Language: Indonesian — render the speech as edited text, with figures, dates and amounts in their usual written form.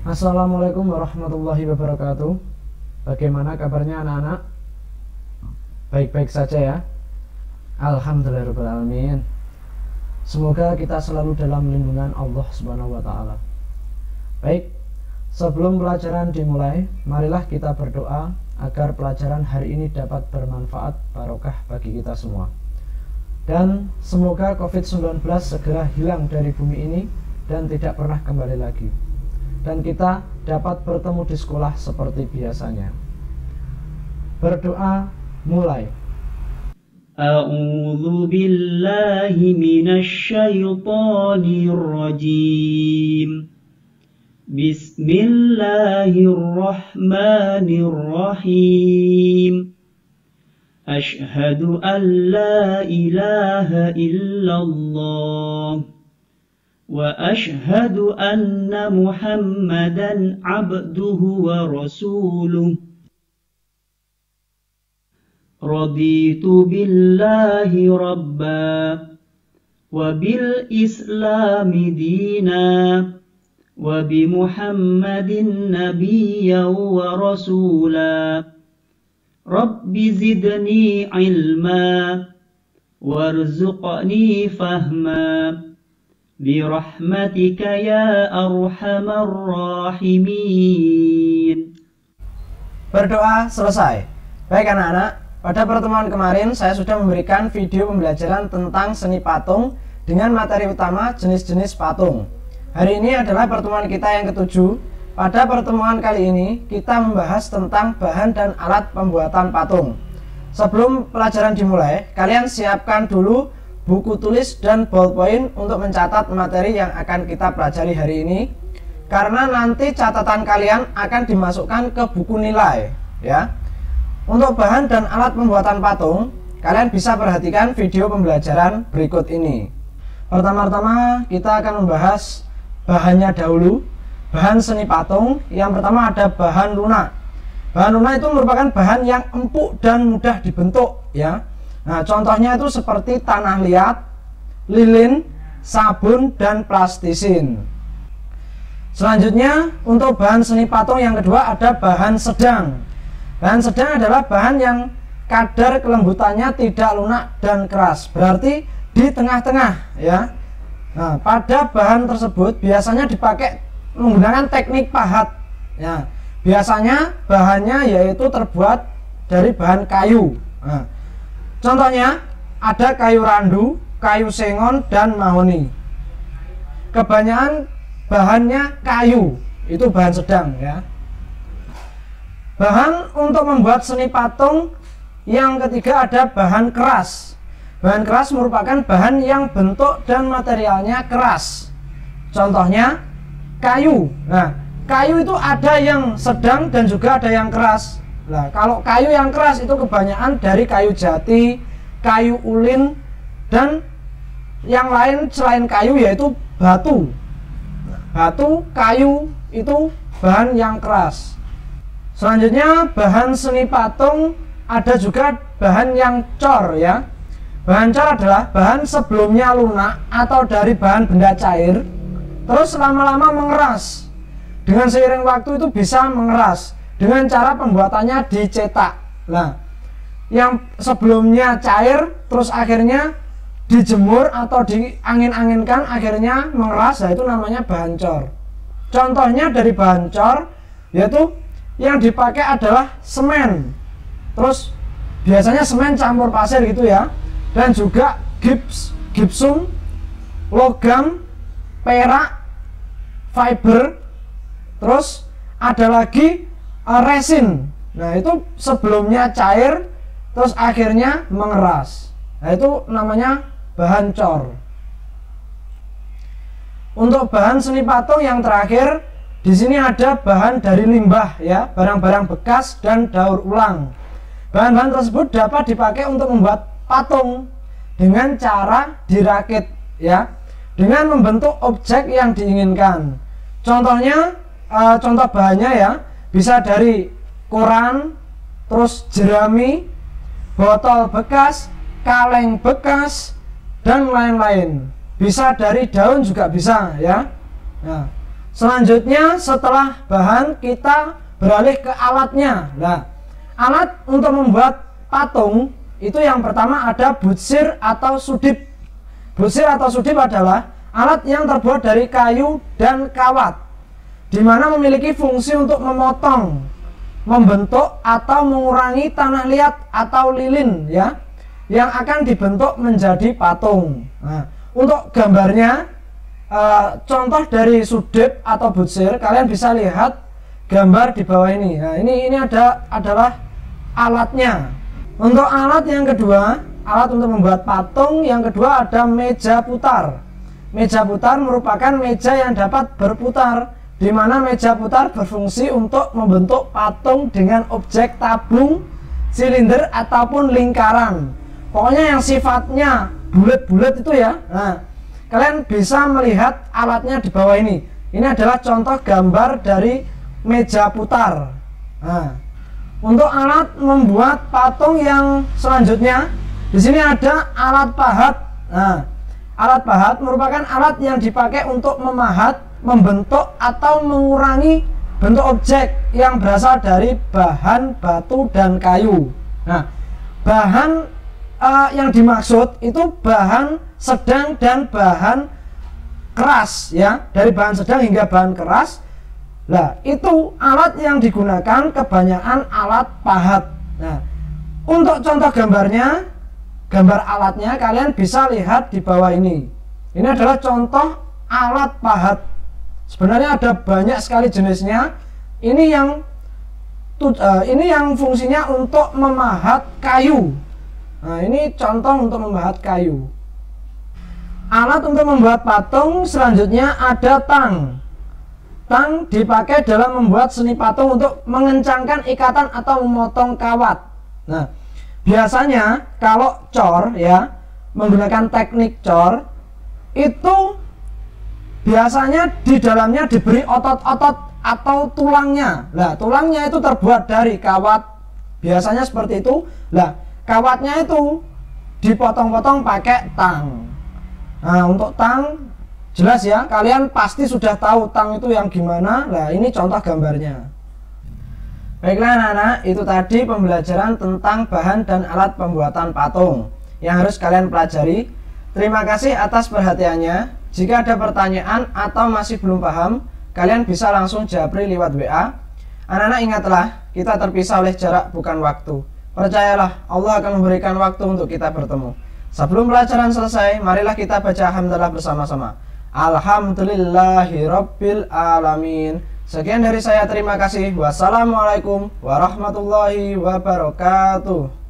Assalamualaikum warahmatullahi wabarakatuh. Bagaimana kabarnya anak-anak? Baik-baik saja ya. Alhamdulillahirobbilalamin. Semoga kita selalu dalam lindungan Allah Subhanahu wa Ta'ala. Baik, sebelum pelajaran dimulai, marilah kita berdoa agar pelajaran hari ini dapat bermanfaat barokah bagi kita semua. Dan semoga COVID-19 segera hilang dari bumi ini dan tidak pernah kembali lagi. Dan kita dapat bertemu di sekolah seperti biasanya. Berdoa mulai. A'udzu billahi minasy syaithanir rajim. Bismillahirrahmanirrahim. Asyhadu an la ilaha illallah wa ashhadu anna Muhammadan abduhu wa rasuluh. Raditu billahi rabba wa bil islami dina wa bi Muhammadin nabiyyan wa rasula. Rabbi zidni ilma warzuqni fahma birahmatika ya arhamar rahimin. Berdoa selesai. Baik anak-anak, pada pertemuan kemarin saya sudah memberikan video pembelajaran tentang seni patung dengan materi utama jenis-jenis patung. Hari ini adalah pertemuan kita yang ketujuh. Pada pertemuan kali ini kita membahas tentang bahan dan alat pembuatan patung. Sebelum pelajaran dimulai, kalian siapkan dulu buku tulis dan ballpoint untuk mencatat materi yang akan kita pelajari hari ini, karena nanti catatan kalian akan dimasukkan ke buku nilai ya. Untuk bahan dan alat pembuatan patung, kalian bisa perhatikan video pembelajaran berikut ini. Pertama-tama kita akan membahas bahannya dahulu. Bahan seni patung yang pertama ada bahan lunak. Bahan lunak itu merupakan bahan yang empuk dan mudah dibentuk ya. Nah, contohnya itu seperti tanah liat, lilin, sabun, dan plastisin. Selanjutnya, untuk bahan seni patung yang kedua ada bahan sedang. Bahan sedang adalah bahan yang kadar kelembutannya tidak lunak dan keras, berarti di tengah-tengah ya. Nah, pada bahan tersebut biasanya dipakai menggunakan teknik pahat ya. Biasanya bahannya yaitu terbuat dari bahan kayu. Nah, contohnya ada kayu randu, kayu sengon, dan mahoni. Kebanyakan bahannya kayu, itu bahan sedang ya. Bahan untuk membuat seni patung yang ketiga ada bahan keras. Bahan keras merupakan bahan yang bentuk dan materialnya keras. Contohnya kayu. Nah, kayu itu ada yang sedang dan juga ada yang keras. Nah, kalau kayu yang keras itu kebanyakan dari kayu jati, kayu ulin, dan yang lain selain kayu yaitu batu. Batu, kayu itu bahan yang keras. Selanjutnya bahan seni patung ada juga bahan yang cor ya. Bahan cor adalah bahan sebelumnya lunak atau dari bahan benda cair, terus lama-lama mengeras. Dengan seiring waktu itu bisa mengeras dengan cara pembuatannya dicetak. Nah, yang sebelumnya cair terus akhirnya dijemur atau diangin-anginkan akhirnya mengeras, nah itu namanya bahan cor. Contohnya dari bahan cor yaitu yang dipakai adalah semen, terus biasanya semen campur pasir gitu ya, dan juga gipsum, logam, perak, fiber, terus ada lagi resin. Nah, itu sebelumnya cair terus akhirnya mengeras. Nah, itu namanya bahan cor. Untuk bahan seni patung yang terakhir, di sini ada bahan dari limbah ya, barang-barang bekas dan daur ulang. Bahan-bahan tersebut dapat dipakai untuk membuat patung dengan cara dirakit ya, dengan membentuk objek yang diinginkan. Contohnya, contoh bahannya ya, bisa dari koran, terus jerami, botol bekas, kaleng bekas, dan lain-lain. Bisa dari daun juga bisa ya. Nah, Selanjutnya setelah bahan kita beralih ke alatnya. Nah, alat untuk membuat patung itu yang pertama ada butsir atau sudip. Butsir atau sudip adalah alat yang terbuat dari kayu dan kawat, di mana memiliki fungsi untuk memotong, membentuk atau mengurangi tanah liat atau lilin ya, yang akan dibentuk menjadi patung. Nah, untuk gambarnya contoh dari sudip atau butsir, kalian bisa lihat gambar di bawah ini. Nah, ini adalah alatnya. Untuk alat yang kedua, alat untuk membuat patung yang kedua ada meja putar. Meja putar merupakan meja yang dapat berputar, di mana meja putar berfungsi untuk membentuk patung dengan objek tabung, silinder ataupun lingkaran. Pokoknya yang sifatnya bulat-bulat itu ya. Nah, kalian bisa melihat alatnya di bawah ini. Ini adalah contoh gambar dari meja putar. Nah, untuk alat membuat patung yang selanjutnya, di sini ada alat pahat. Nah, alat pahat merupakan alat yang dipakai untuk memahat, membentuk atau mengurangi bentuk objek yang berasal dari bahan batu dan kayu. Nah, bahan yang dimaksud itu bahan sedang dan bahan keras ya, dari bahan sedang hingga bahan keras. Nah, itu alat yang digunakan kebanyakan alat pahat. Nah, untuk contoh gambarnya, gambar alatnya kalian bisa lihat di bawah ini. Ini adalah contoh alat pahat. Sebenarnya ada banyak sekali jenisnya. Ini yang fungsinya untuk memahat kayu. Nah, ini contoh untuk memahat kayu. Alat untuk membuat patung selanjutnya ada tang. Tang dipakai dalam membuat seni patung untuk mengencangkan ikatan atau memotong kawat. Nah, biasanya kalau cor ya, menggunakan teknik cor, itu biasanya di dalamnya diberi otot-otot atau tulangnya. Nah, tulangnya itu terbuat dari kawat. Biasanya seperti itu. Nah, kawatnya itu dipotong-potong pakai tang. Nah, untuk tang jelas ya, kalian pasti sudah tahu tang itu yang gimana. Nah, ini contoh gambarnya. Baiklah anak-anak, itu tadi pembelajaran tentang bahan dan alat pembuatan patung yang harus kalian pelajari. Terima kasih atas perhatiannya. Jika ada pertanyaan atau masih belum paham, kalian bisa langsung japri lewat WA. Anak-anak ingatlah, kita terpisah oleh jarak bukan waktu. Percayalah, Allah akan memberikan waktu untuk kita bertemu. Sebelum pelajaran selesai, marilah kita baca hamdalah bersama-sama. Alhamdulillahirabbil alamin. Sekian dari saya, terima kasih. Wassalamualaikum warahmatullahi wabarakatuh.